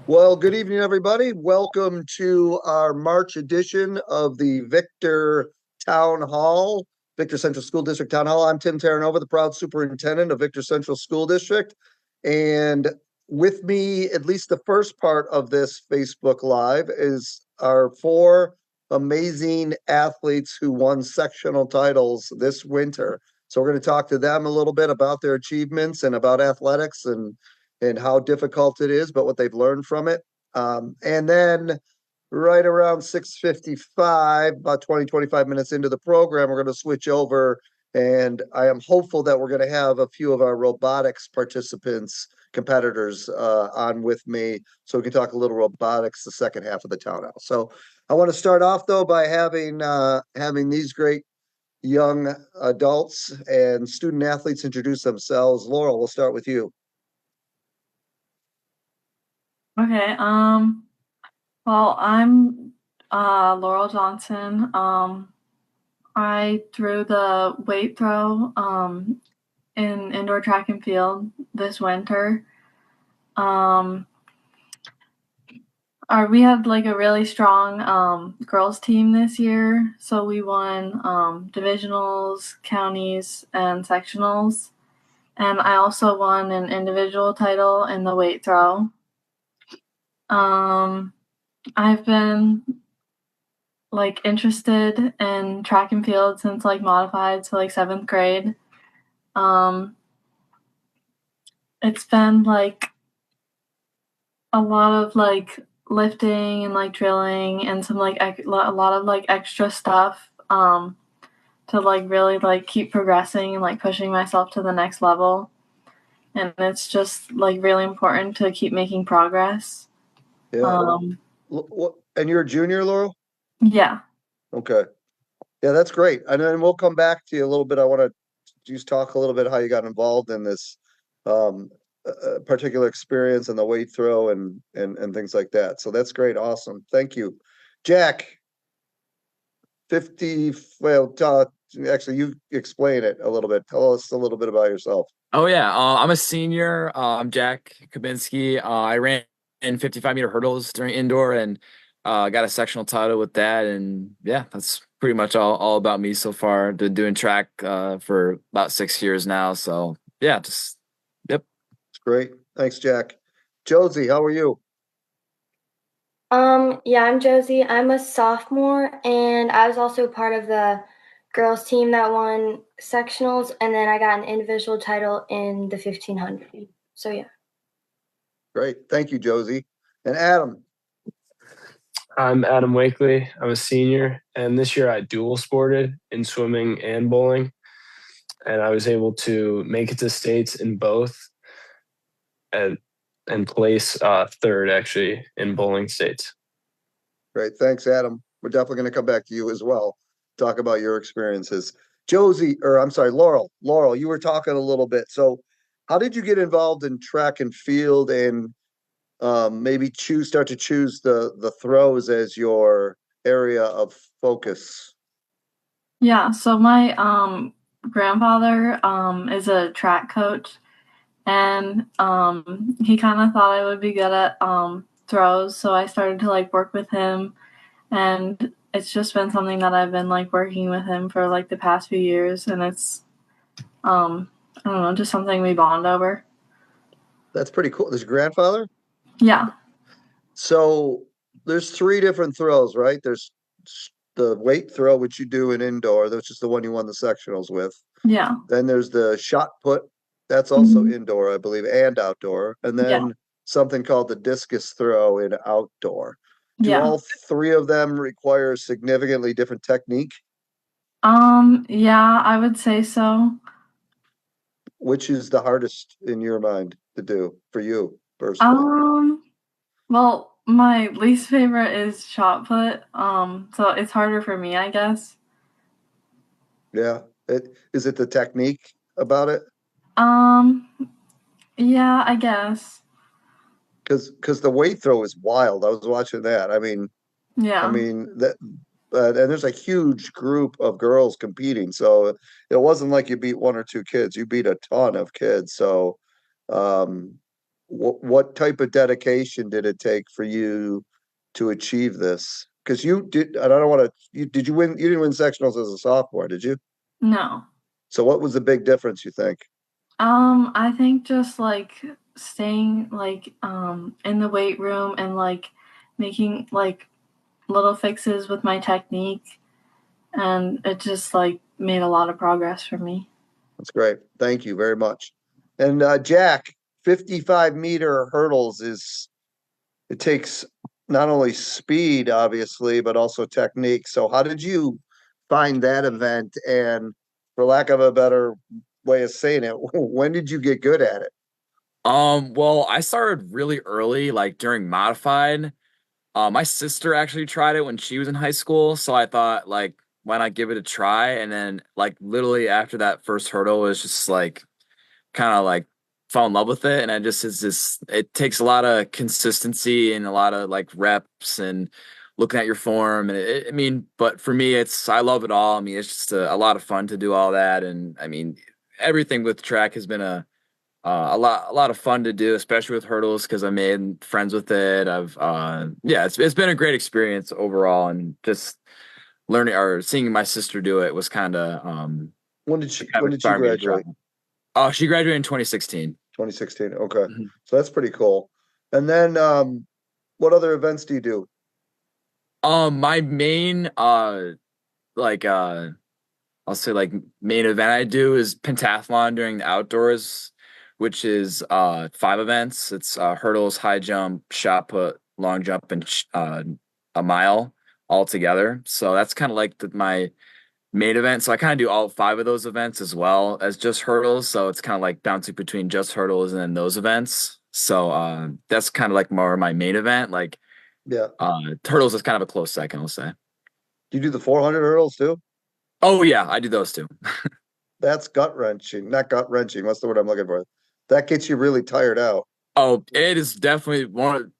Well, good evening, everybody. Welcome to our March edition of the Victor Town Hall, Victor Central School District Town Hall. I'm Tim Terranova, the proud superintendent of Victor Central School District. And with me, at least the first part of this Facebook Live, is our four amazing athletes who won sectional titles this winter. So we're going to talk to them a little bit about their achievements and about athletics and how difficult it is, but what they've learned from it. And then right around 6:55, about 20, 25 minutes into the program, we're going to switch over. And I am hopeful that we're going to have a few of our robotics participants, competitors on with me. So we can talk a little robotics the second half of the town hall. So I want to start off though by having these great young adults and student athletes introduce themselves. Laurel, we'll start with you. Okay, well, I'm Laurel Johnson. I threw the weight throw in indoor track and field this winter. Um, we had like a really strong girls team this year, so we won divisionals, counties, and sectionals. And I also won an individual title in the weight throw. Um, I've been like interested in track and field since like modified, so like seventh grade. Um, it's been like a lot of like lifting and like drilling and some like a lot of like extra stuff to like really like keep progressing and like pushing myself to the next level. And it's just like really important to keep making progress. Yeah. Um, And you're a junior, Laurel? yeah. Okay. Yeah, that's great. And then we'll come back to you a little bit. I want to just talk a little bit how you got involved in this um, particular experience and the weight throw and things like that. So that's great. Awesome. Thank you. Jack, 50, well, actually, you explain it a little bit. Tell us a little bit about yourself. Oh yeah, I'm a senior. I'm Jack Kabinski. I ran in 55-meter hurdles during indoor and got a sectional title with that. And yeah, that's pretty much all about me so far. Been doing track for about 6 years now. So yeah, just yep. It's great. Thanks, Jack. Josie, how are you? Yeah, I'm Josie. I'm a sophomore, and I was also part of the girls team that won sectionals, and then I got an individual title in the 1500. So yeah. Great. Thank you, Josie. And Adam. I'm Adam Wakely. I'm a senior, and this year I dual sported in swimming and bowling, and I was able to make it to states in both, and place third actually in bowling states. Great. Thanks, Adam. We're definitely going to come back to you as well. Talk about your experiences. Josie, or I'm sorry, Laurel. Laurel, you were talking a little bit. So, how did you get involved in track and field and maybe start to choose the throws as your area of focus? Yeah, so my grandfather is a track coach, and he kind of thought I would be good at throws, so I started to like work with him, and it's just been something that I've been like working with him for like the past few years, and it's I don't know, just something we bond over. That's pretty cool. This grandfather? Yeah, So there's three different throws, right? There's the weight throw, which you do in indoor, which is the one you won the sectionals with. yeah, Then there's the shot put. That's also mhm, indoor, I believe, and outdoor. And yeah, then something called the discus throw in outdoor. Do yeah. all three of them require significantly different technique? Yeah, I would say so. Which is the hardest in your mind to do for you personally? Um, well, my least favorite is shot put. So it's harder for me, I guess. Yeah. Is it the technique about it? Um, yeah, I guess. Because the weight throw is wild. I was watching that. I Yeah. mean that, and there's a huge group of girls competing, so it wasn't like you beat one or two kids. You beat a ton of kids. So, um, what type of dedication did it take for you to achieve this? Because you did, and I don't want to. Did you win? You didn't win sectionals as a sophomore, did you? No. So what was the big difference, you think? I think just like staying like in the weight room and like making like little fixes with my technique, and it just like made a lot of progress for me. That's great. Thank you very much. And Jack, 55-meter hurdles it takes not only speed, obviously, but also technique. So how did you find that event? And for lack of a better way of saying it, when did you get good at it? Well, I started really early, like during modified. My sister actually tried it when she was in high school, so I thought like, why not give it a try? And then like literally after that first hurdle was just like kind of like fell in love with it. And I just it's just it takes a lot of consistency and a lot of like reps and looking at your form. And I mean, but for me, I love it all. I mean, it's just a lot of fun to do all that. And I mean, everything with track has been a lot of fun to do, especially with hurdles because I made friends with it. Yeah, it's been a great experience overall, and just learning or seeing my sister do it was kind of When did she kind of when did she inspired me to try. graduate? Oh, she graduated in 2016. 2016. Okay. Mhm. So that's pretty cool. And then what other events do you do? My main like I'll say like main event I do is pentathlon during the outdoors, which is 5 events. It's hurdles, high jump, shot put, long jump, and a mile all together. So that's kind of like my main event. So I kind of do all 5 of those events as well as just hurdles. So it's kind of like bouncing between just hurdles and then those events. So that's kind of like more my main event. Like Yeah. hurdles is kind of a close second, I'll say. Do you do the 400 hurdles too? Oh yeah, I do those too. That's gut wrenching. Not gut wrenching. What's the word I'm looking for? That gets you really tired out. Oh, it is definitely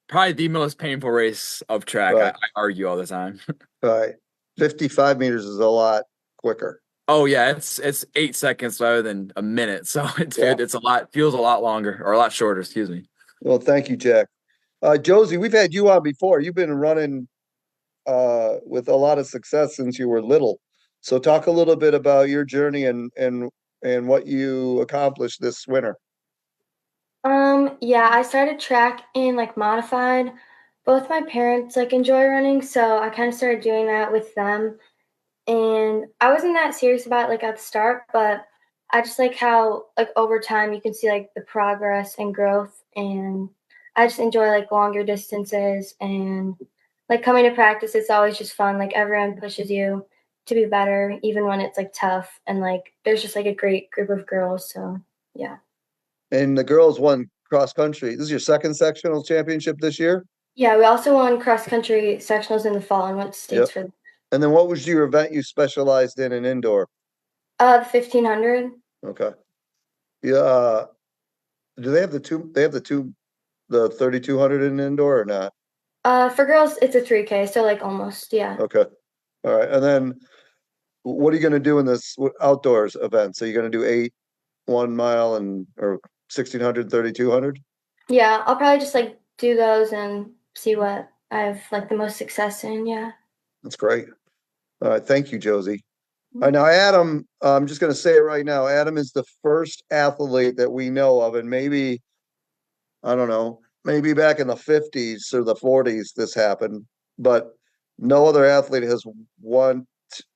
probably the most painful race of track. Right. I argue all the time. Right. 55 meters is a lot quicker. Oh yeah, it's 8 seconds rather than a minute, so Yeah. it's a lot feels a lot longer or a lot shorter. Excuse me. Well, thank you, Jack. Josie, we've had you on before. You've been running with a lot of success since you were little. So talk a little bit about your journey and what you accomplished this winter. Yeah, I started track in like modified. Both my parents like enjoy running, so I kind of started doing that with them. And I wasn't that serious about it like at the start, but I just like how like over time you can see like the progress and growth, and I just enjoy like longer distances and like coming to practice. It's always just fun. Like everyone pushes you to be better, even when it's like tough. And like there's just like a great group of girls. So yeah. And the girls won cross country. This is your second sectional championship this year? Yeah, we also won cross country sectionals in the fall and went to states for And then what was your event you specialized in indoor? the 1500. Okay. Yeah. Do they have the 3200 in indoor or not? For girls, it's a 3K, so like almost, yeah. Okay. All right. And then what are you going to do in this outdoors event? So you're going to do 1 mile or 1600, 3200? Yeah, I'll probably just like do those and see what I have like the most success in. Yeah. That's great. All right. Thank you, Josie. All right, now, Adam, I'm just going to say it right now. Adam is the first athlete that we know of, and maybe, I don't know, maybe back in the 50s or the 40s this happened, but no other athlete has won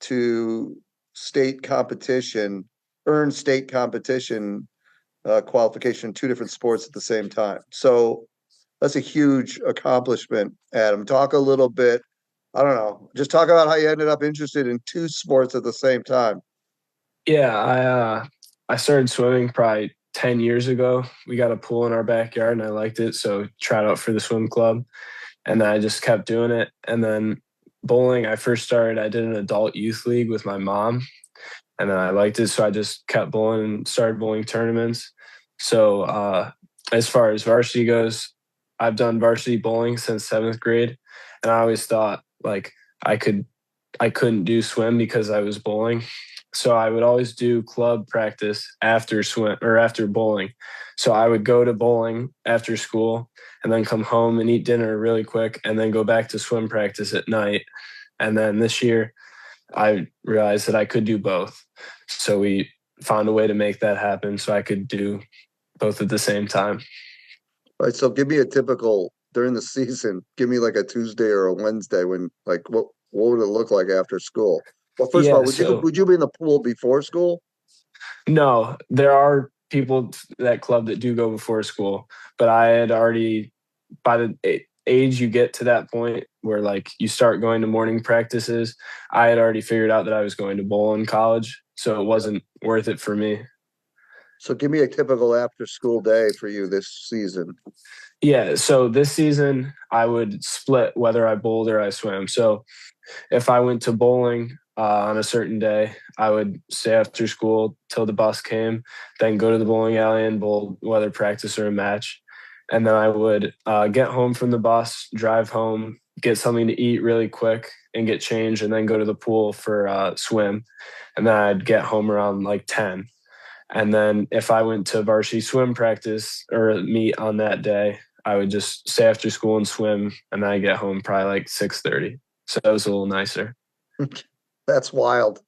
to state competition, earn state competition qualification in 2 different sports at the same time. So that's a huge accomplishment, Adam. Talk a little bit. I don't know. Just talk about how you ended up interested in 2 sports at the same time. Yeah, I started swimming probably 10 years ago. We got a pool in our backyard and I liked it, so tried out for the swim club. And then I just kept doing it. And then bowling, I did an adult youth league with my mom. And then I liked it, so I just kept bowling and started bowling tournaments. So as far as varsity goes, I've done varsity bowling since 7th grade. And I always thought like I couldn't do swim because I was bowling. So I would always do club practice after swim or after bowling. So I would go to bowling after school and then come home and eat dinner really quick and then go back to swim practice at night. And then this year I realized that I could do both. So we found a way to make that happen so I could do both at the same time. All right, so give me a typical during the season. Give me like a Tuesday or a Wednesday when like what would it look like after school? Well, first of Yeah, all, so would you be in the pool before school? no, there are people that club that do go before school, but I had already by the age you get to that point where like you start going to morning practices, I had already figured out that I was going to bowl in college, so it wasn't worth it for me. So give me a typical after school day for you this season. Yeah, so this season I would split whether I bowled or I swam. So if I went to bowling on a certain day, I would stay after school till the bus came, then go to the bowling alley and bowl, whether practice or a match. And then I would get home from the bus, drive home, get something to eat really quick and get changed, and then go to the pool for swim. And then I'd get home around like 10. And then if I went to varsity swim practice or meet on that day, I would just stay after school and swim, and then I get home probably like 6:30. So that was a little nicer. That's wild.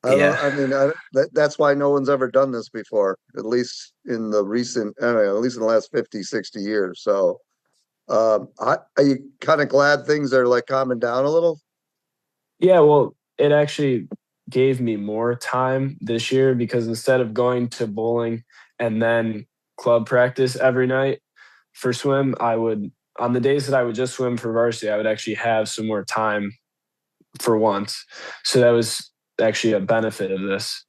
Yeah. I mean, that's why no one's ever done this before, at least in the recent, I don't know, at least in the last 50, 60 years. So, are you kind of glad things are like calming down a little? Yeah, well, it actually gave me more time this year because instead of going to bowling and then club practice every night for swim, I would, on the days that I would just swim for varsity, I would actually have some more time for once. So that was actually a benefit of this.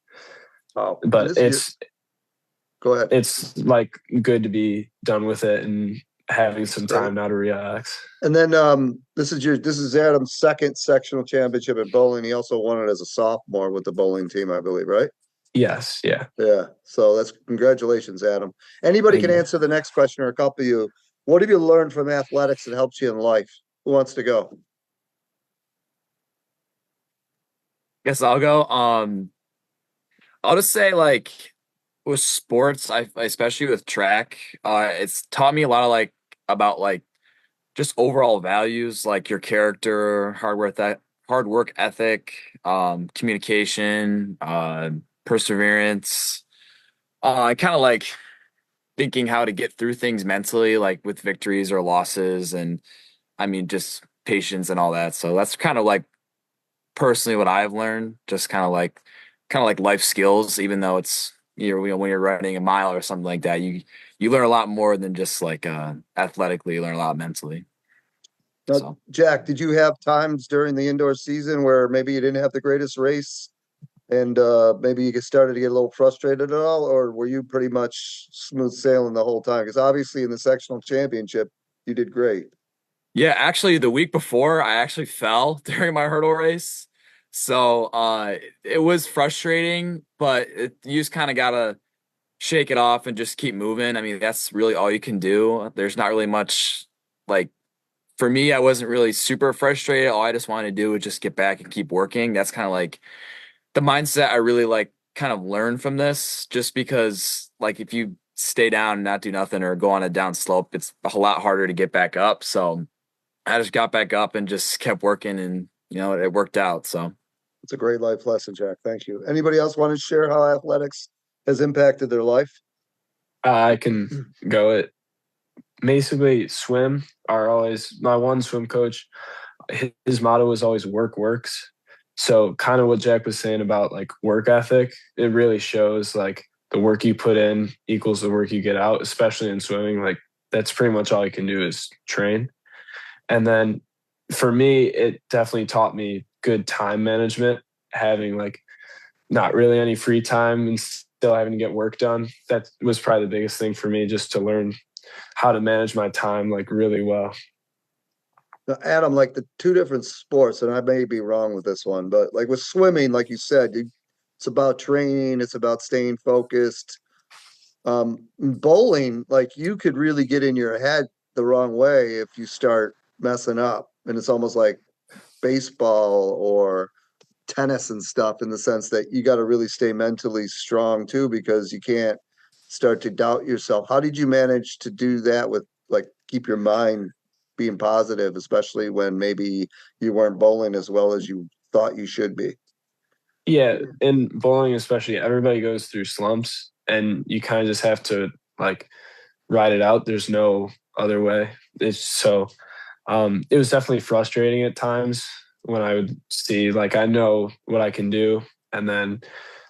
Oh, But go ahead. it's like good to be done with it and having some Great. time now to relax. And then this is Adam's second sectional championship at bowling. He also won it as a sophomore with the bowling team, I believe, right? Yes, yeah. Yeah. So that's congratulations, Adam. Anybody Thank can you. answer the next question or a couple of you. What have you learned from athletics that helps you in life? Who wants to go? Guess I'll go. I'll just say like with sports, I especially with track, it's taught me a lot of like about like just overall values, like your character, hard work ethic, communication, perseverance. Kind of like thinking how to get through things mentally, like with victories or losses, and I mean just patience and all that. So that's kind of like personally what I've learned, just kind of like life skills, even though it's when you're running a mile or something like that, you learn a lot more than just like athletically, you learn a lot mentally. Now, So Jack, did you have times during the indoor season where maybe you didn't have the greatest race and maybe you started to get a little frustrated at all, or were you pretty much smooth sailing the whole time? Because obviously in the sectional championship, you did great. yeah, actually the week before I actually fell during my hurdle race. So it was frustrating, but you just kind of gotta shake it off and just keep moving. I mean, that's really all you can do. There's not really much like for me, I wasn't really super frustrated. All I just wanted to do was just get back and keep working. That's kind of like the mindset I really like kind of learn from this, just because like if you stay down and not do nothing or go on a down slope, it's a whole lot harder to get back up. So I just got back up and just kept working and it worked out. So It's a great life lesson, Jack. Thank you. Anybody else want to share how athletics has impacted their life? I can go it. Basically, swim are always my one swim coach. His motto was always work works. So kind of what Jack was saying about like work ethic, it really shows like the work you put in equals the work you get out, especially in swimming. Like that's pretty much all you can do is train. And then for me, it definitely taught me good time management, having like not really any free time and still having to get work done. That was probably the biggest thing for me, just to learn how to manage my time like really well. Now, Adam, like the two different sports, and I may be wrong with this one, but like with swimming, like you said, it's about training, it's about staying focused. Bowling, like you could really get in your head the wrong way if you start messing up, and it's almost like baseball or tennis and stuff in the sense that you got to really stay mentally strong too, because you can't start to doubt yourself. How did you manage to do that with like keep your mind being positive, especially when maybe you weren't bowling as well as you thought you should be? Yeah, in bowling especially, everybody goes through slumps, and you kind of just have to like ride it out. There's no other way. It's so it was definitely frustrating at times when I would see like I know what I can do, and then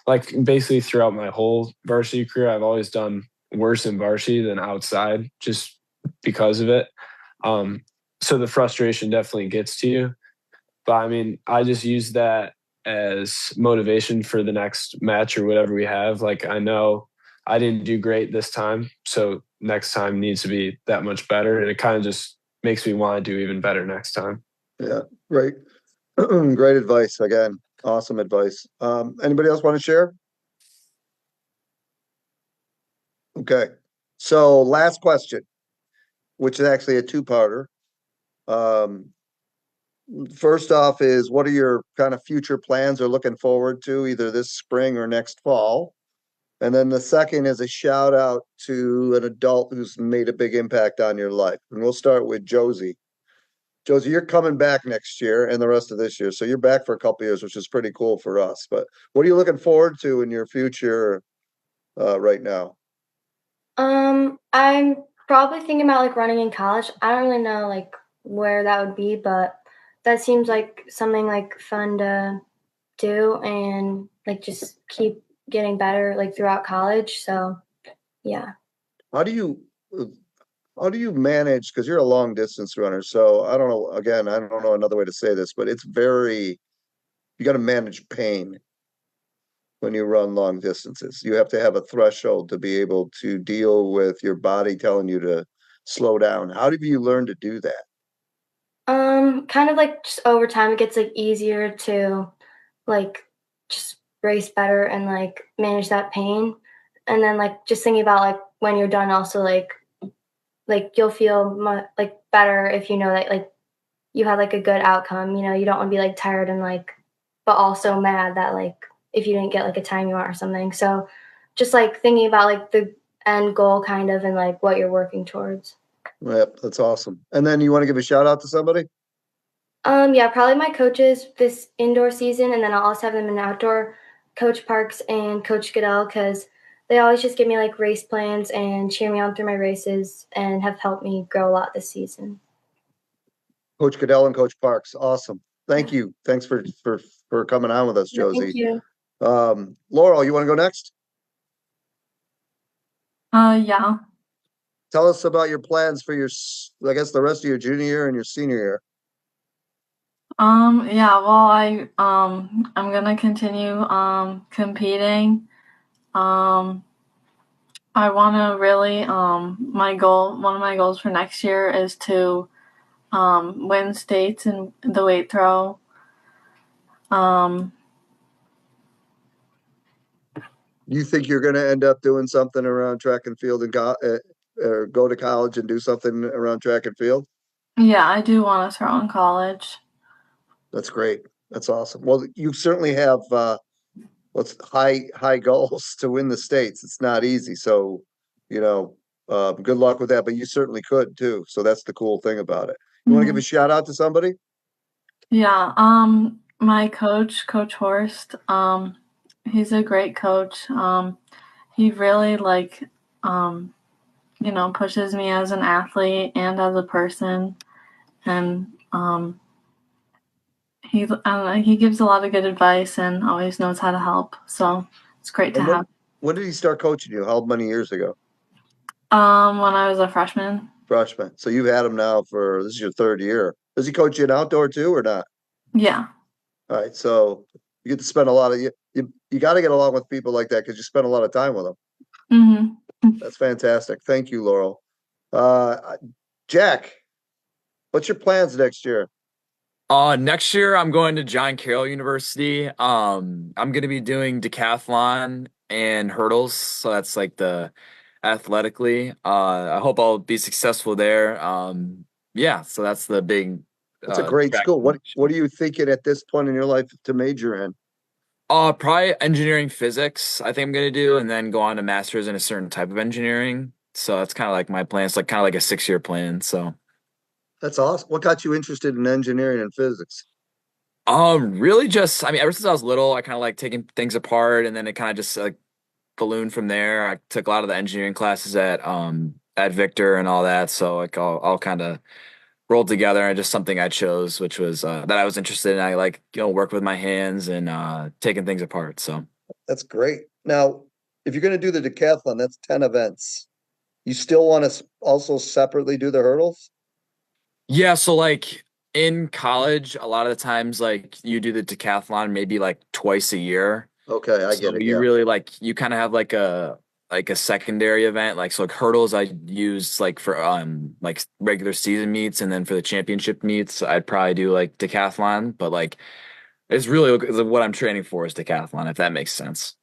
like basically throughout my whole varsity career, I've always done worse in varsity than outside just because of it. Um, so the frustration definitely gets to you. But I mean, I just use that as motivation for the next match or whatever we have. Like I know I didn't do great this time, so next time needs to be that much better. And it kind of just makes me want to do even better next time. Yeah, great. Great advice again. Awesome advice. Anybody else want to share? Okay. So last question, which is actually a two-parter. Um, First off is what are your kind of future plans or looking forward to either this spring or next fall? And then the second is a shout out to an adult who's made a big impact on your life. And we'll start with Josie. Josie, you're coming back next year and the rest of this year. So you're back for a couple years, which is pretty cool for us. But what are you looking forward to in your future right now? I'm probably thinking about like running in college. I don't really know like where that would be, but that seems like something like fun to do and like just keep getting better like throughout college. So yeah. How do you how do you manage? Because you're a long distance runner, so I don't know. Again, I don't know another way to say this, but it's very you got to manage pain when you run long distances. You have to have a threshold to be able to deal with your body telling you to slow down. How do you learn to do that? Kind of like just over time it gets like easier to like just race better and like manage that pain. And then like just thinking about like when you're done also like you'll feel like better if you know that like you had like a good outcome. You know, you don't want to be like tired and like, but also mad that like if you didn't get like a time you want or something. So just like thinking about like the end goal kind of and like what you're working towards. Yep, that's awesome. And then you want to give a shout out to somebody? Yeah, probably my coaches this indoor season, and then I'll also have them in outdoor, Coach Parks and Coach Goodell, because they always just give me like race plans and cheer me on through my races and have helped me grow a lot this season. Coach Goodell and Coach Parks. Awesome. Thank you. Thanks for coming on with us, Yeah, Josie. thank you. Laurel, you want to go next? Yeah. Tell us about your plans for your, I guess, the rest of your junior year and your senior year. Yeah, well, I'm gonna continue competing. Um, I want to really one of my goals for next year is to win states in the weight throw. Um, You think you're going to end up doing something around track and field and or go to college and do something around track and field? yeah, I do want to throw in college. That's great. That's awesome. Well, you certainly have what's high goals to win the states. It's not easy. So, you know, good luck with that, but you certainly could too. So that's the cool thing about it. You want to give a shout out to somebody? Yeah, my coach, Coach Horst, he's a great coach. He really pushes me as an athlete and as a person, and he gives a lot of good advice and always knows how to help. So it's great to And have. when did he start coaching you? How many years ago? When I was a freshman. Freshman. So you've had him now for this is your third year. Does he coach you in outdoor too or not? Yeah. All right. So you get to spend a lot of you got to get along with people like that because you spend a lot of time with them. Mm-hmm. That's fantastic. Thank you, Laurel. Jack, what's your plans next year? Next year I'm going to John Carroll University. I'm gonna be doing decathlon and hurdles, so that's like the athletically. I hope I'll be successful there. Yeah, so that's the big It's a great track school. What competition. are you thinking at this point in your life to major in? Probably engineering physics, I think I'm gonna do, and then go on to master's in a certain type of engineering. So that's kind of like my plan. It's like kind of like a 6-year plan. So That's awesome. What got you interested in engineering and physics? really just I mean, ever since I was little, I kind of like taking things apart, and then it kind of just like ballooned from there. I took a lot of the engineering classes at Victor and all that. So like all kind of rolled together and just something I chose, which was that I was interested in. I like, work with my hands and taking things apart. So That's great. Now, if you're going to do the decathlon, that's 10 events. You still want to also separately do the hurdles? yeah, so like in college, a lot of the times like you do the decathlon maybe like twice a year. Okay, I So get it. you Yeah. really like you kind of have like a secondary event. Like so like hurdles I use like for like regular season meets, and then for the championship meets I'd probably do like decathlon, but like it's really what I'm training for is decathlon, if that makes sense.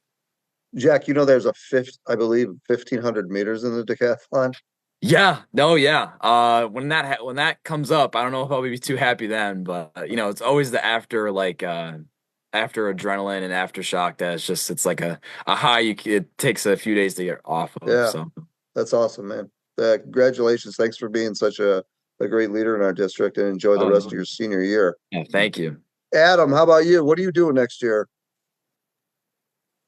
Jack, there's a fifth, I believe, 1,500 meters in the decathlon. Yeah, no, yeah. When that comes up, I don't know if I'll be too happy then, but it's always the after after adrenaline and aftershock it's like a high it takes a few days to get off of. Yeah, So that's awesome, man. Congratulations. Thanks for being such a great leader in our district, and enjoy the oh rest of no. your senior year. Yeah, thank you. Adam, how about you? What are you doing next year?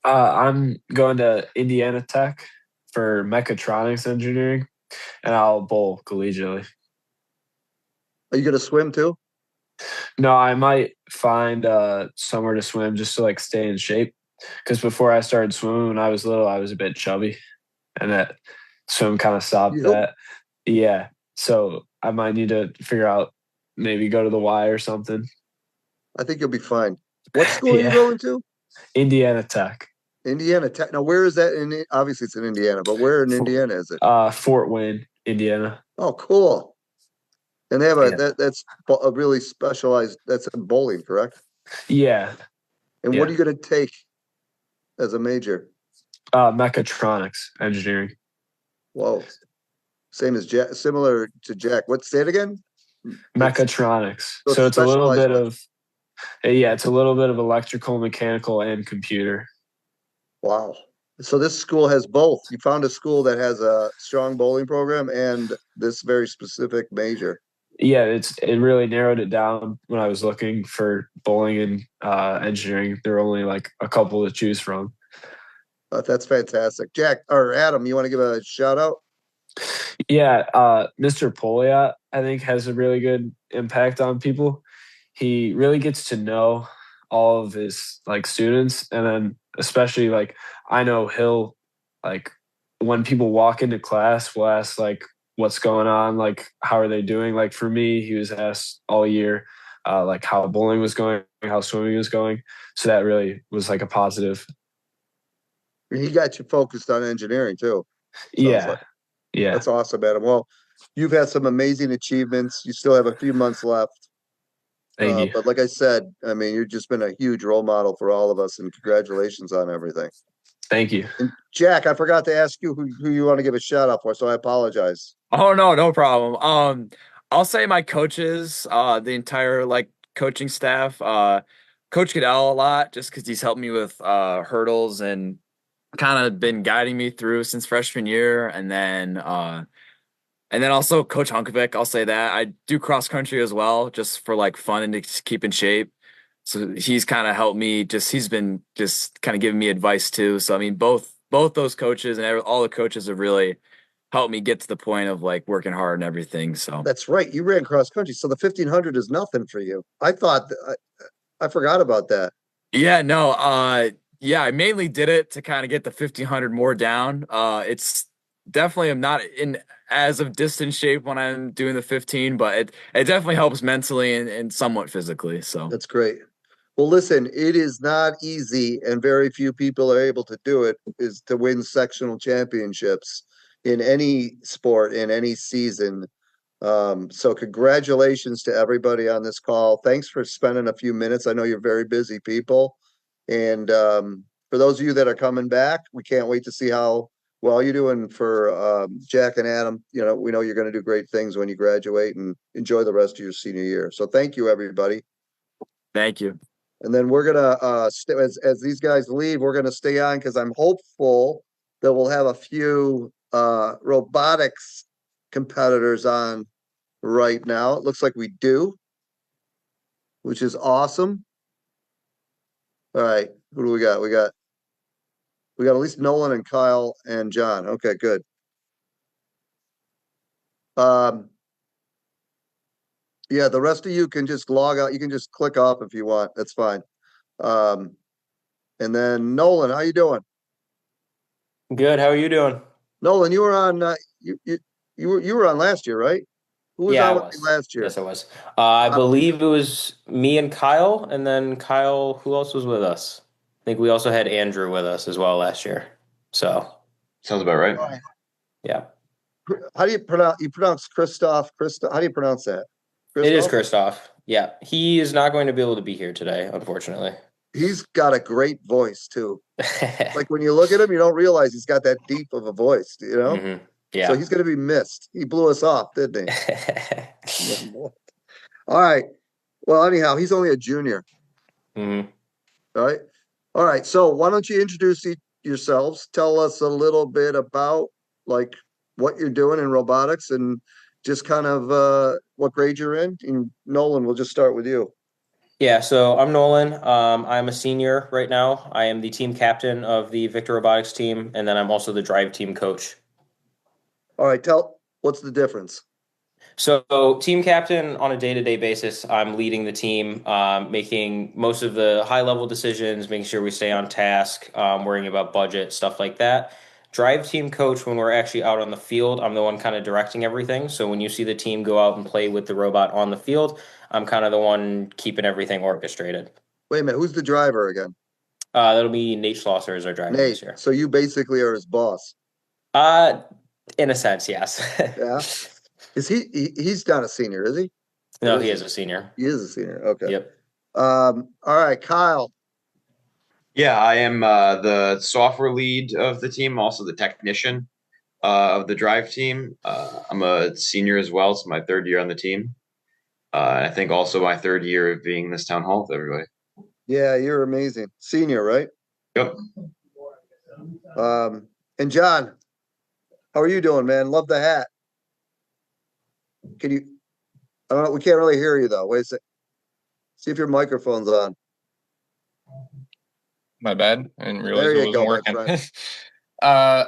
I'm going to Indiana Tech for mechatronics engineering, and I'll bowl collegiately. Are you going to swim too? No, I might find somewhere to swim just to like stay in shape. Because before I started swimming when I was little, I was a bit chubby, and that swim kind of stopped You? that. Yeah, so I might need to figure out maybe go to the Y or something. I think you'll be fine. What school are you Yeah, going to? Indiana Tech, Indiana Tech. Now, where is that obviously it's in Indiana, but where in Indiana is it? Fort Wayne, Indiana. Oh, cool. And they have Yeah, that's a really specialized, that's in bowling, correct? yeah, And what yeah. are you going to take as a major? Mechatronics engineering. Whoa. Same as Jack, similar to Jack. What, say it again? Mechatronics. So it's So it's a little specialized bit of yeah, it's a little bit of electrical, mechanical, and computer. Wow. So this school has both. You found a school that has a strong bowling program and this very specific major. Yeah, it really narrowed it down when I was looking for bowling and engineering. There were only like a couple to choose from. That's fantastic. Jack or Adam, you want to give a shout out? Yeah, Mr. Poliat, I think, has a really good impact on people. He really gets to know all of his like students, and then especially like I know he'll like when people walk into class, we'll ask like what's going on, like how are they doing. Like for me, he was asked all year like how bowling was going, how swimming was going. So that really was like a positive. He got you focused on engineering too. Sounds Yeah, like yeah. that's awesome, Adam. Well, you've had some amazing achievements. You still have a few months left. Thank you. But like I said, I mean, you've just been a huge role model for all of us, and congratulations on everything. Thank you. And Jack, I forgot to ask you who you want to give a shout out for, so I apologize. Oh no, no problem. I'll say my coaches, the entire like coaching staff, Coach Goodell a lot, just because he's helped me with hurdles and kind of been guiding me through since freshman year, and then also Coach Hunkovic, I'll say that. I do cross country as well, just for like fun and to keep in shape. So he's kind of helped me. He's been just kind of giving me advice too. So I mean, both those coaches and all the coaches have really helped me get to the point of like working hard and everything. So That's right. You ran cross country, so the 1,500 is nothing for you. I thought I forgot about that. yeah, no, yeah, I mainly did it to kind of get the 1,500 more down. It's definitely I'm not in as of distance shape when I'm doing the 15, but it definitely helps mentally and somewhat physically. So That's great. Well, listen, it is not easy, and very few people are able to do it, is to win sectional championships in any sport, in any season. So congratulations to everybody on this call. Thanks for spending a few minutes. I know you're very busy people. And for those of you that are coming back, we can't wait to see how Well, you're doing for Jack and Adam. We know you're going to do great things when you graduate, and enjoy the rest of your senior year. So thank you, everybody. Thank you. And then we're gonna as these guys leave, we're gonna stay on because I'm hopeful that we'll have a few robotics competitors on right now. It looks like we do, which is awesome. All right, who do we got? We got at least Nolan and Kyle and John. Okay, good. Yeah, the rest of you can just log out. You can just click off if you want. That's fine. And then Nolan, how you doing? Good. How are you doing? Nolan, you were on you were on last year, right? Who was Yeah, on I with you was. last year? Yes, I was. I believe it was me and Kyle, and then Kyle, who else was with us? I think we also had Andrew with us as well last year. So, Sounds about right. All right. yeah. How do you pronounce Christoph? How do you pronounce that? It is Christoph? Christoph. Yeah. He is not going to be able to be here today, unfortunately. He's got a great voice too. Like when you look at him, you don't realize he's got that deep of a voice, Mhm. Yeah. So he's going to be missed. He blew us off, didn't he? All right. Well, anyhow, he's only a junior. Mhm. All right. So why don't you introduce yourselves? Tell us a little bit about like what you're doing in robotics and just kind of what grade you're in. And Nolan, we'll just start with you. Yeah, so I'm Nolan. I'm a senior right now. I am the team captain of the Victor Robotics team, and then I'm also the drive team coach. All right. What's the difference? So, team captain on a day-to-day basis, I'm leading the team, making most of the high-level decisions, making sure we stay on task, worrying about budget, stuff like that. Drive team coach, when we're actually out on the field, I'm the one kind of directing everything. So when you see the team go out and play with the robot on the field, I'm kind of the one keeping everything orchestrated. Wait a minute. Who's the driver again? That'll be Nate Schlosser as our driver Nate. this year. So you basically are his boss. In a sense, yes. Yeah. Is he's not a senior, is he? No, he is a senior. He is a senior. Okay. Yep. All right, Kyle. Yeah, I am the software lead of the team, also the technician of the drive team. I'm a senior as well. It's my third year on the team. And I think also my third year of being in this town hall with everybody. Yeah, you're amazing. Senior, right? Yep. And John, how are you doing, man? Love the hat. Can you? I don't know. We can't really hear you though. Wait a sec. See if your microphone's on. My bad. I didn't realize There it you wasn't go, my working. friend.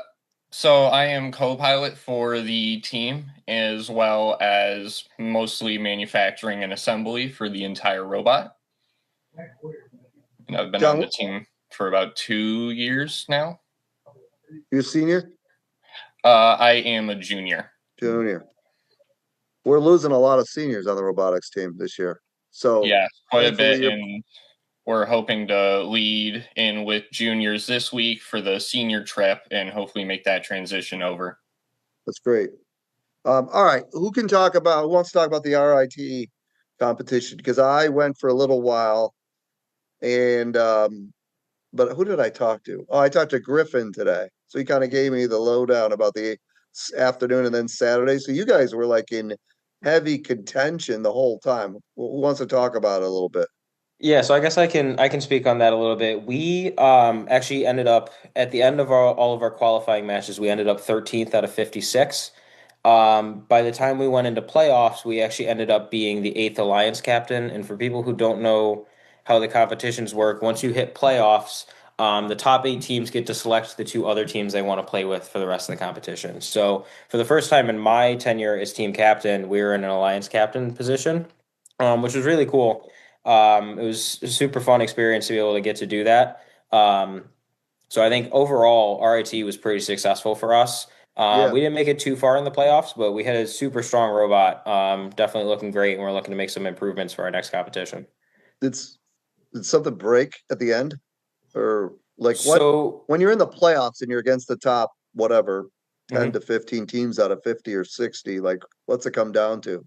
So I am co-pilot for the team as well as mostly manufacturing and assembly for the entire robot. And I've been on the team for about 2 years now. You're a senior? I am a junior. Junior. We're losing a lot of seniors on the robotics team this year. So Yeah, quite a bit. thankfully And we're hoping to lead in with juniors this week for the senior trip and hopefully make that transition over. That's great. All right. Who wants to talk about the RIT competition? Because I went for a little while and but who did I talk to? Oh, I talked to Griffin today. So he kind of gave me the lowdown about the afternoon and then Saturday. So you guys were like in heavy contention the whole time. Who wants to talk about it a little bit? Yeah, so I guess I can speak on that a little bit. We actually ended up at the end of all of our qualifying matches, we ended up 13th out of 56. By the time we went into playoffs, we actually ended up being the 8th alliance captain. And for people who don't know how the competitions work, once you hit playoffs, the top 8 teams get to select the 2 other teams they want to play with for the rest of the competition. So for the first time in my tenure as team captain, we were in an alliance captain position, which was really cool. It was a super fun experience to be able to get to do that. So I think overall, RIT was pretty successful for us. Yeah. We didn't make it too far in the playoffs, but we had a super strong robot. Definitely looking great, and we're looking to make some improvements for our next competition. Did something break at the end? Or like what So when you're in the playoffs and you're against the top, whatever, 10 Mhm. to 15 teams out of 50 or 60, like what's it come down to?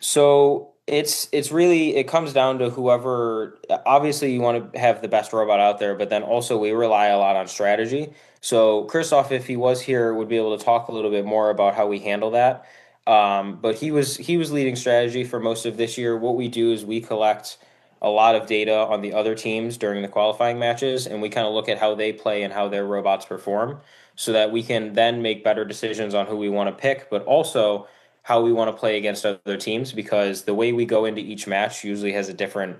So It's really, it comes down to whoever. Obviously, you want to have the best robot out there, but then also we rely a lot on strategy. So Christoph, if he was here, would be able to talk a little bit more about how we handle that. But he was leading strategy for most of this year. What we do is we collect a lot of data on the other teams during the qualifying matches, and we kind of look at how they play and how their robots perform, so that we can then make better decisions on who we want to pick, but also how we want to play against other teams, because the way we go into each match usually has a different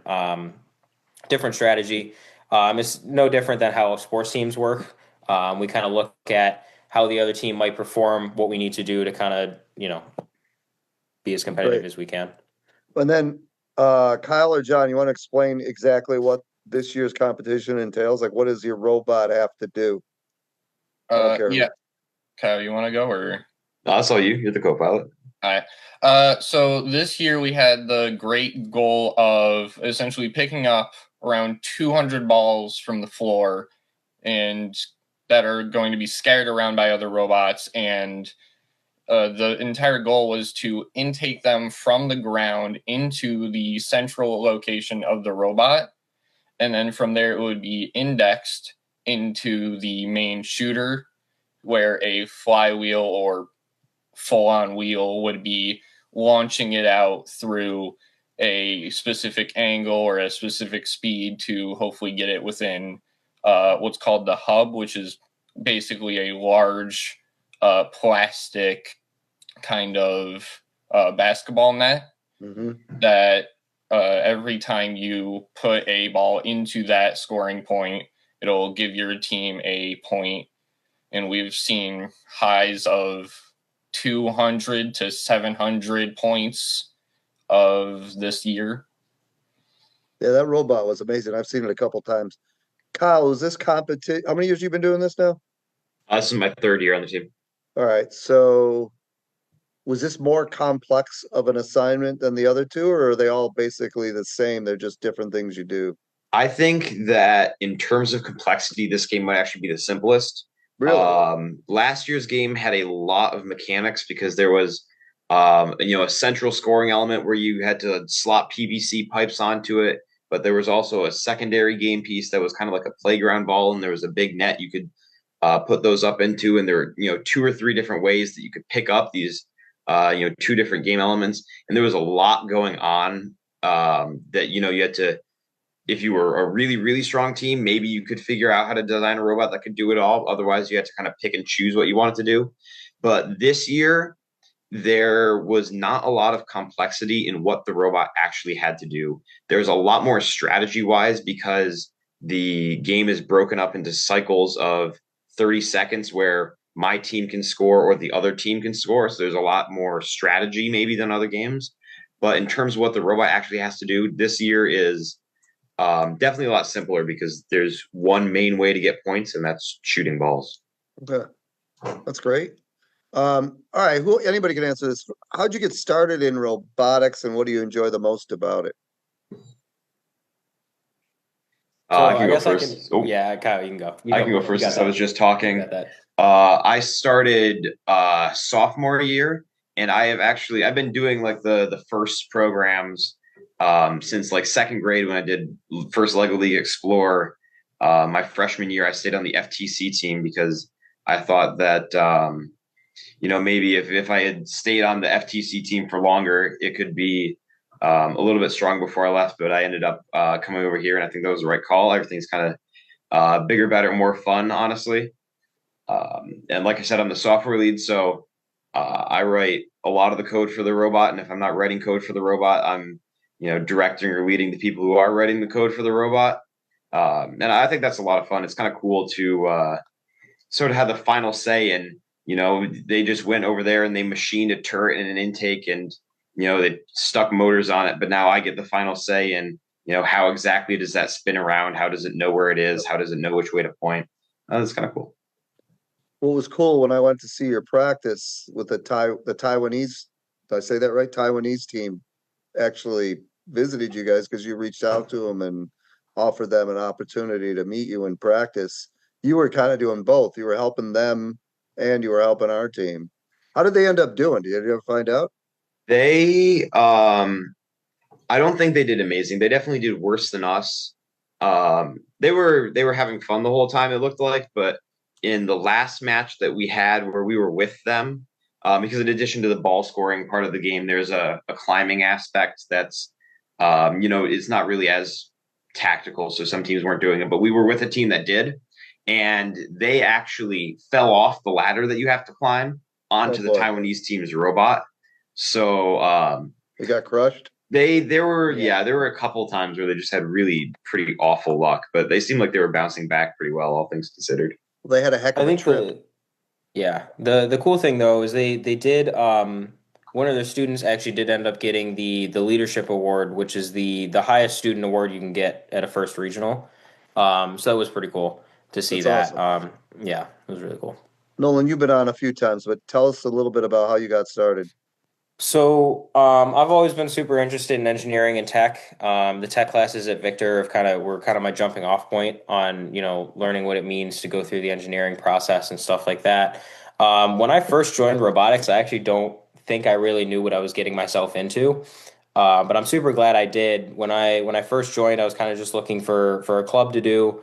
strategy. It's no different than how sports teams work. We kind of look at how the other team might perform, what we need to do to kind of be as competitive Great. as we can. And then Kyle or John, you want to explain exactly what this year's competition entails? Like, what does your robot have to do? I don't care who. Yeah. Kyle, you want to go or? No, that's all you. You're the co-pilot. All right. So this year we had the great goal of essentially picking up around 200 balls from the floor, and that are going to be scattered around by other robots. And the entire goal was to intake them from the ground into the central location of the robot. And then from there, it would be indexed into the main shooter, where a flywheel or full-on wheel would be launching it out through a specific angle or a specific speed to hopefully get it within what's called the hub, which is basically a large plastic kind of basketball net that every time you put a ball into that scoring point, it'll give your team a point. And we've seen highs of 200 to 700 points of this year. Yeah, that robot was amazing. I've seen it a couple times. Kyle, is this competition? How many years you been doing this now? This is my third year on the team. All right. So was this more complex of an assignment than the other two, or are they all basically the same? They're just different things you do. I think that in terms of complexity, this game might actually be the simplest. Really? Last year's game had a lot of mechanics because there was, a central scoring element where you had to slot PVC pipes onto it, but there was also a secondary game piece that was kind of like a playground ball, and there was a big net you could put those up into, and there were 2 or 3 different ways that you could pick up these 2 different game elements, and there was a lot going on that you had to. If you were a really, really strong team, maybe you could figure out how to design a robot that could do it all. Otherwise, you had to kind of pick and choose what you wanted to do. But this year, there was not a lot of complexity in what the robot actually had to do. There's a lot more strategy-wise because the game is broken up into cycles of 30 seconds where my team can score or the other team can score. So there's a lot more strategy maybe than other games. But in terms of what the robot actually has to do, this year is definitely a lot simpler because there's one main way to get points, and that's shooting balls. Okay. That's great. All right. Anybody can answer this. How'd you get started in robotics, and what do you enjoy the most about it? I can go first. Yeah, Kyle, you can go. I can go first since I was just talking. I started sophomore year, and I've been doing like the first programs since like second grade when I did first Lego League Explore. My freshman year, I stayed on the FTC team because I thought that maybe if I had stayed on the FTC team for longer, it could be a little bit strong before I left. But I ended up coming over here, and I think that was the right call. Everything's kind of bigger, better, more fun, honestly. And like I said, I'm the software lead, so I write a lot of the code for the robot. And if I'm not writing code for the robot, I'm directing or leading the people who are writing the code for the robot. And I think that's a lot of fun. It's kind of cool to sort of have the final say. And, they just went over there and they machined a turret and an intake and, they stuck motors on it. But now I get the final say. And, how exactly does that spin around? How does it know where it is? How does it know which way to point? That's kind of cool. What was cool when I went to see your practice with the Taiwanese, did I say that right? Taiwanese team actually visited you guys because you reached out to them and offered them an opportunity to meet you in practice. You were kind of doing both. You were helping them and you were helping our team. How did they end up doing? Did you ever find out? They I don't think they did amazing. They definitely did worse than us. They were having fun the whole time, it looked like, but in the last match that we had where we were with them, because in addition to the ball scoring part of the game, there's a climbing aspect that's it's not really as tactical. So some teams weren't doing it, but we were with a team that did, and they actually fell off the ladder that you have to climb onto the boy. Taiwanese team's robot. So They got crushed. there were a couple times where they just had really pretty awful luck, but they seemed like they were bouncing back pretty well, all things considered. Well, they had a heck of I a think trip. the cool thing though is they did one of their students actually did end up getting the leadership award, which is the highest student award you can get at a first regional. So that was pretty cool to see That's that. awesome. Yeah, it was really cool. Nolan, you've been on a few times, but tell us a little bit about how you got started. So I've always been super interested in engineering and tech. The tech classes at Victor were kind of my jumping off point on learning what it means to go through the engineering process and stuff like that. When I first joined robotics, I actually don't think I really knew what I was getting myself into. But I'm super glad I did. When I first joined, I was kind of just looking for a club to do.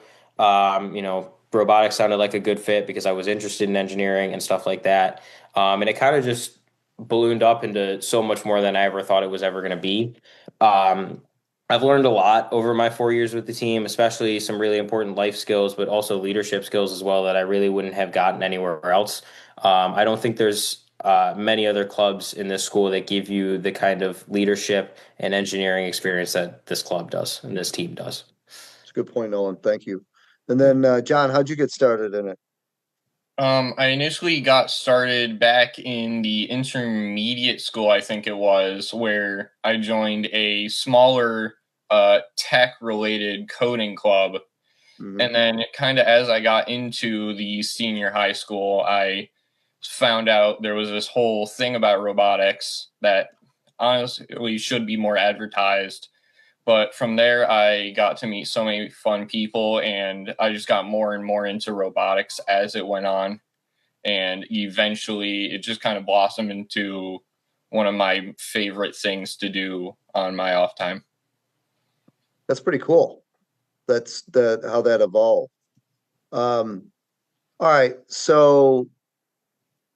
Robotics sounded like a good fit because I was interested in engineering and stuff like that. And it kind of just ballooned up into so much more than I ever thought it was ever going to be. I've learned a lot over my 4 years with the team, especially some really important life skills, but also leadership skills as well that I really wouldn't have gotten anywhere else. I don't think there's many other clubs in this school that give you the kind of leadership and engineering experience that this club does and this team does. It's a good point, Nolan. Thank you. And then, John, how'd you get started in it? I initially got started back in the intermediate school, I think it was, where I joined a smaller tech-related coding club. Mhm. And then kind of as I got into the senior high school, I found out there was this whole thing about robotics that honestly should be more advertised. But from there, I got to meet so many fun people, and I just got more and more into robotics as it went on. And eventually, it just kind of blossomed into one of my favorite things to do on my off time. That's pretty cool. That's how that evolved. All right. So,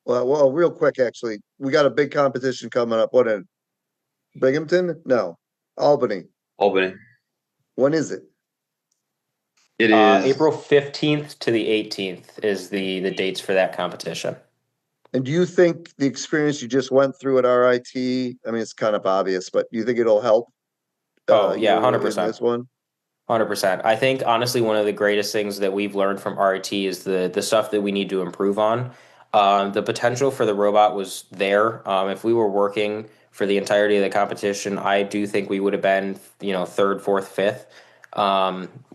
well, real quick, actually, we got a big competition coming up. What in Binghamton? No, Albany. Albany. When is it? It is April 15th to the 18th is the dates for that competition. And do you think the experience you just went through at RIT, I mean, it's kind of obvious, but do you think it'll help? Oh, yeah, you 100%. in this one? 100%. I think honestly, one of the greatest things that we've learned from RIT is the stuff that we need to improve on. The potential for the robot was there. If we were working for the entirety of the competition, I do think we would have been, third, fourth, fifth,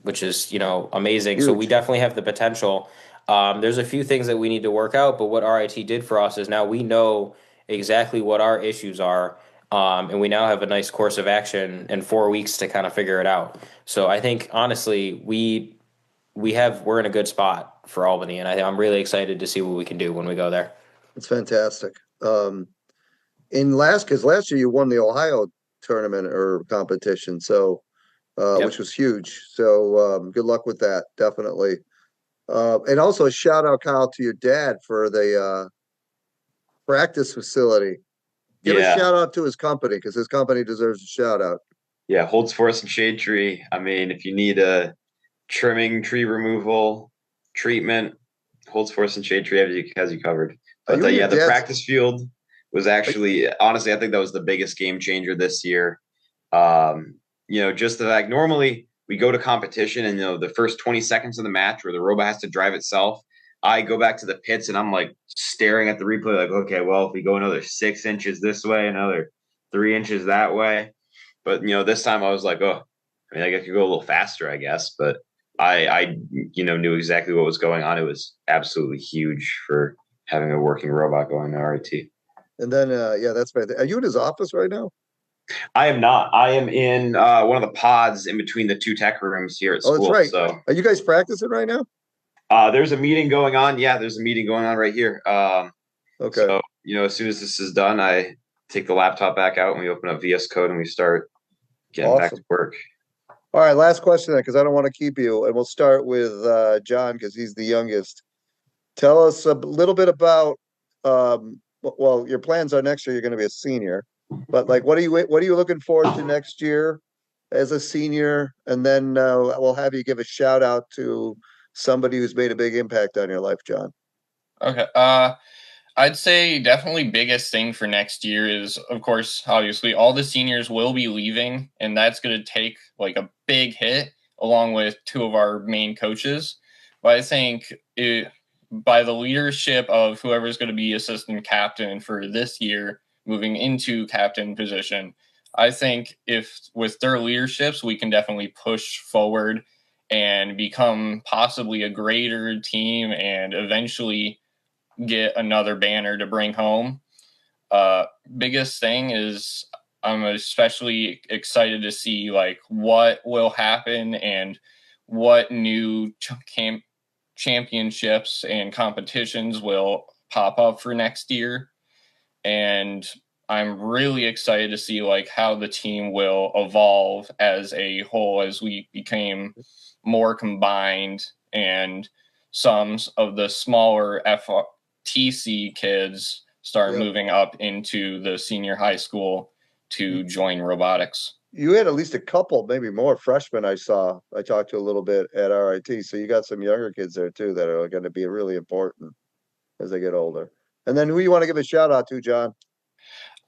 which is, amazing. Huge. So we definitely have the potential. There's a few things that we need to work out, but what RIT did for us is now we know exactly what our issues are. And we now have a nice course of action in 4 weeks to kind of figure it out. So I think honestly, we're in a good spot for Albany, and I'm really excited to see what we can do when we go there. It's fantastic. Because last year you won the Ohio tournament or competition, so Yep. which was huge. So good luck with that, definitely. And also a shout out, Kyle, to your dad for the practice facility. Give a shout out to his company because his company deserves a shout out. Yeah, Holds Forest and Shade Tree. I mean, if you need a trimming, tree removal, treatment, Holds Forest and Shade Tree has you covered. But the practice field was actually, honestly, I think that was the biggest game changer this year. Just the fact normally we go to competition and the first 20 seconds of the match where the robot has to drive itself, I go back to the pits and I'm like staring at the replay like, okay, well, if we go another 6 inches this way, another 3 inches that way. But, this time I was like, oh, I mean, I could go a little faster, I guess. But I knew exactly what was going on. It was absolutely huge for having a working robot going to RIT. And then, that's fantastic. Are you in his office right now? I am not. I am in one of the pods in between the two tech rooms here at school. Oh, that's right. So, are you guys practicing right now? There's a meeting going on. Yeah, there's a meeting going on right here. Okay. So, as soon as this is done, I take the laptop back out and we open up VS Code and we start getting back Awesome. to work. All right, last question then, because I don't want to keep you, and we'll start with John because he's the youngest. Tell us a little bit about, well, your plans are next year. You're going to be a senior, but like, what are you looking forward to next year as a senior? And then we'll have you give a shout out to somebody who's made a big impact on your life, John. Okay. I'd say definitely biggest thing for next year is, of course, obviously all the seniors will be leaving, and that's going to take like a big hit along with two of our main coaches. But I think by the leadership of whoever's going to be assistant captain for this year, moving into captain position, I think if with their leaderships, we can definitely push forward and become possibly a greater team and eventually get another banner to bring home. Biggest thing is I'm especially excited to see like what will happen and what new championships and competitions will pop up for next year. And I'm really excited to see like how the team will evolve as a whole as we became more combined, and some of the smaller FTC kids start moving up into the senior high school to join robotics. You had at least a couple, maybe more freshmen I talked to a little bit at RIT. So you got some younger kids there too that are going to be really important as they get older. And then who you want to give a shout out to, John?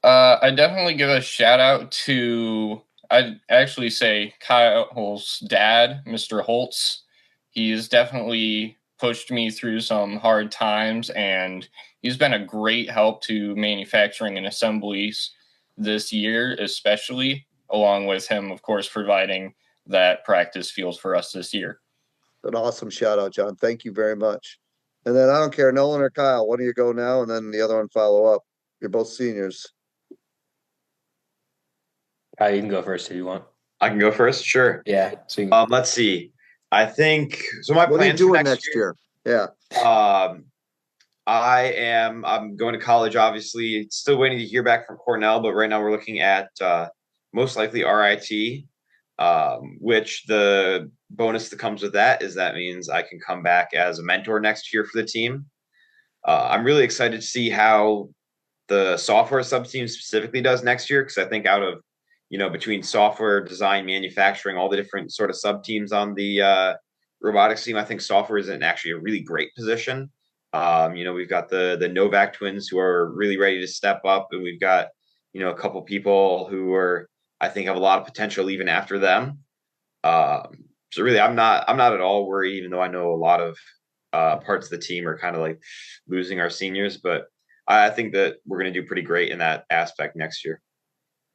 I definitely give a shout out to, I'd actually say Kyle's dad, Mr. Holtz. He's definitely pushed me through some hard times, and he's been a great help to manufacturing and assemblies this year, especially, along with him, of course, providing that practice fields for us this year. An awesome shout out, John. Thank you very much. And then I don't care, Nolan or Kyle, one of you go now, and then the other one follow up. You're both seniors. Kyle, you can go first if you want. I can go first, sure. Yeah. So let's see. I think so. My What are you plans for doing next year? Yeah. I'm going to college, obviously. Still waiting to hear back from Cornell, but right now we're looking at most likely RIT, which the bonus that comes with that is that means I can come back as a mentor next year for the team. I'm really excited to see how the software sub-team specifically does next year, because I think out of, between software, design, manufacturing, all the different sort of sub-teams on the robotics team, I think software is in actually a really great position. We've got the Novak twins who are really ready to step up, and we've got, a couple people who I think have a lot of potential even after them. So really, I'm not at all worried, even though I know a lot of parts of the team are kind of like losing our seniors, but I think that we're going to do pretty great in that aspect next year.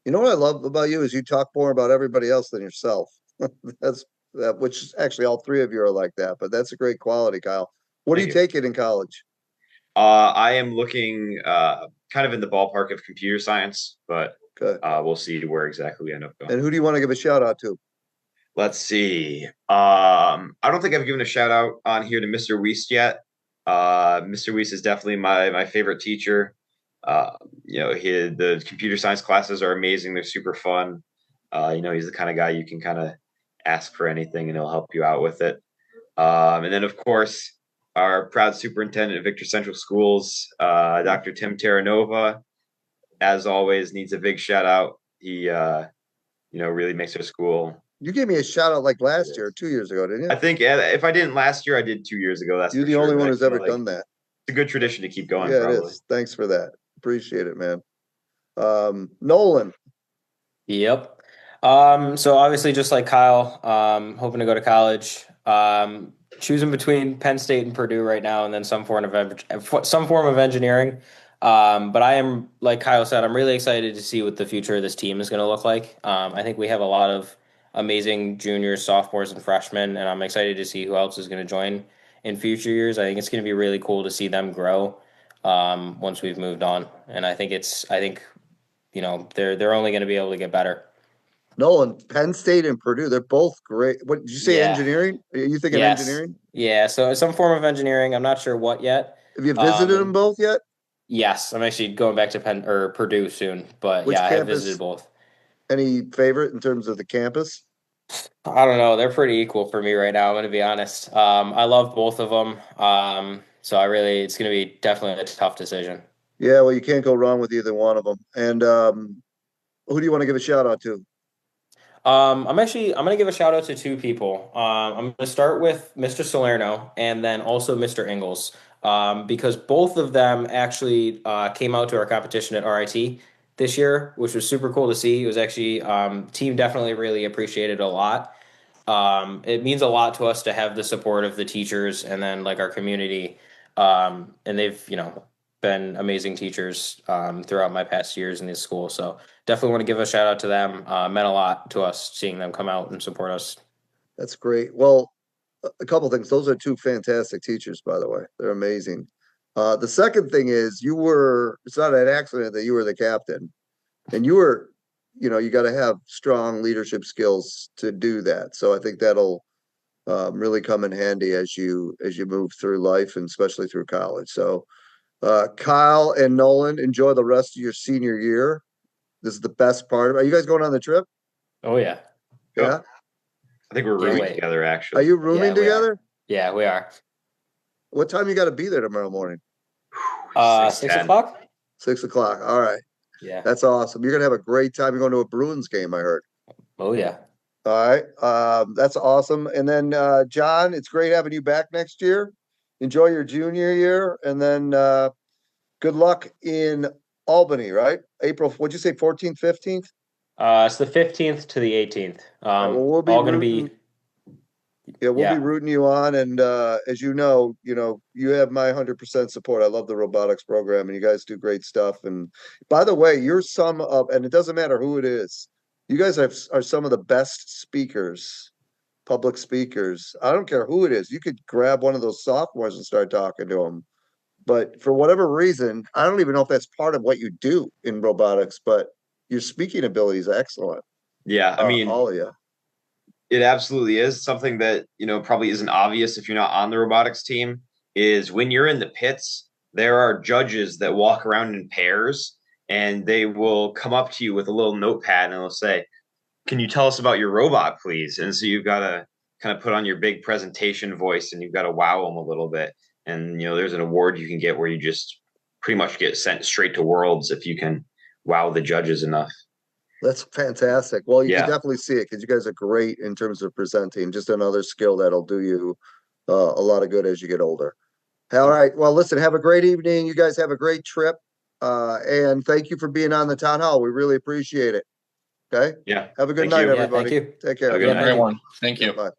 You know what I love about you is you talk more about everybody else than yourself. Which actually all three of you are like that, but that's a great quality, Kyle. What are you taking in college? I am looking kind of in the ballpark of computer science, but we'll see where exactly we end up going. And who do you want to give a shout out to? Let's see. I don't think I've given a shout out on here to Mr. Wiest yet. Mr. Wiest is definitely my favorite teacher. The computer science classes are amazing. They're super fun. He's the kind of guy you can kind of ask for anything and he'll help you out with it. And then, of course, our proud superintendent of Victor Central Schools, Dr. Tim Terranova, as always, needs a big shout out. He, really makes our school. You gave me a shout out like last year, 2 years ago, didn't you? I think if I didn't last year, I did 2 years ago. You're the only one who's ever done that. It's a good tradition to keep going. Yeah, probably. It is. Thanks for that. Appreciate it, man. Nolan. Yep. So obviously, just like Kyle, hoping to go to college. Choosing between Penn State and Purdue right now, and then some form of engineering. But I am, like Kyle said, I'm really excited to see what the future of this team is going to look like. I think we have a lot of amazing juniors, sophomores, and freshmen, and I'm excited to see who else is going to join in future years. I think it's going to be really cool to see them grow once we've moved on, and I think they're only going to be able to get better. Nolan, Penn State and Purdue, they're both great. What did you say? Yeah. Engineering? Are you thinking engineering? Yeah, so some form of engineering. I'm not sure what yet. Have you visited them both yet? Yes, I'm actually going back to Purdue soon, but Which I have campus? visited both. Any favorite in terms of the campus? I don't know. They're pretty equal for me right now. I'm going to be honest. I love both of them. So it's going to be definitely a tough decision. Yeah, well, you can't go wrong with either one of them. And who do you want to give a shout out to? I'm going to give a shout out to two people. I'm going to start with Mr. Salerno and then also Mr. Ingles, because both of them actually came out to our competition at RIT this year, which was super cool to see. It was actually team definitely really appreciated a lot. It means a lot to us to have the support of the teachers and then like our community. And they've, been amazing teachers throughout my past years in this school. So definitely want to give a shout out to them. Meant a lot to us seeing them come out and support us. That's great. Well, a couple things. Those are two fantastic teachers, by the way. They're amazing. The second thing is it's not an accident that you were the captain. And you got to have strong leadership skills to do that. So I think that'll really come in handy as you move through life and especially through college. So Kyle and Nolan, enjoy the rest of your senior year. This is the best part of it. Are you guys going on the trip? Oh yeah. Yeah. I think we're Can't rooming wait. together, Are actually. you rooming Yeah, we are. together? Yeah, we are. What time you got to be there tomorrow morning? 6 o'clock. 6 o'clock. All right. Yeah. That's awesome. You're gonna have a great time. You're going to a Bruins game, I heard. Oh yeah. All right. That's awesome. And then John, it's great having you back next year. Enjoy your junior year, and then good luck in Albany, right? April, what'd you say, 14th, 15th? It's the 15th to the 18th. Well, we'll be all going to rooting. be. Yeah, we'll be Yeah. rooting you on, and as you know, you have my 100% support. I love the robotics program, and you guys do great stuff. And by the way, you're some of, and it doesn't matter who it is, you guys are some of the best speakers, public speakers. I don't care who it is. You could grab one of those sophomores and start talking to them. But for whatever reason, I don't even know if that's part of what you do in robotics, but your speaking ability is excellent. Yeah, I mean, all of you. it absolutely is something that, probably isn't obvious if you're not on the robotics team, is when you're in the pits, there are judges that walk around in pairs and they will come up to you with a little notepad and they'll say, "Can you tell us about your robot, please?" And so you've got to kind of put on your big presentation voice and you've got to wow them a little bit. And, there's an award you can get where you just pretty much get sent straight to Worlds if you can wow the judges enough. That's fantastic. Well, you Yeah. can definitely see it because you guys are great in terms of presenting. Just another skill that'll do you a lot of good as you get older. All right. Well, listen, have a great evening. You guys have a great trip. And thank you for being on the town hall. We really appreciate it. Okay. Yeah. Have a good Thank night, you. Yeah, everybody. thank you. Take care. Have a good Yeah, night. everyone. Thank you. Bye.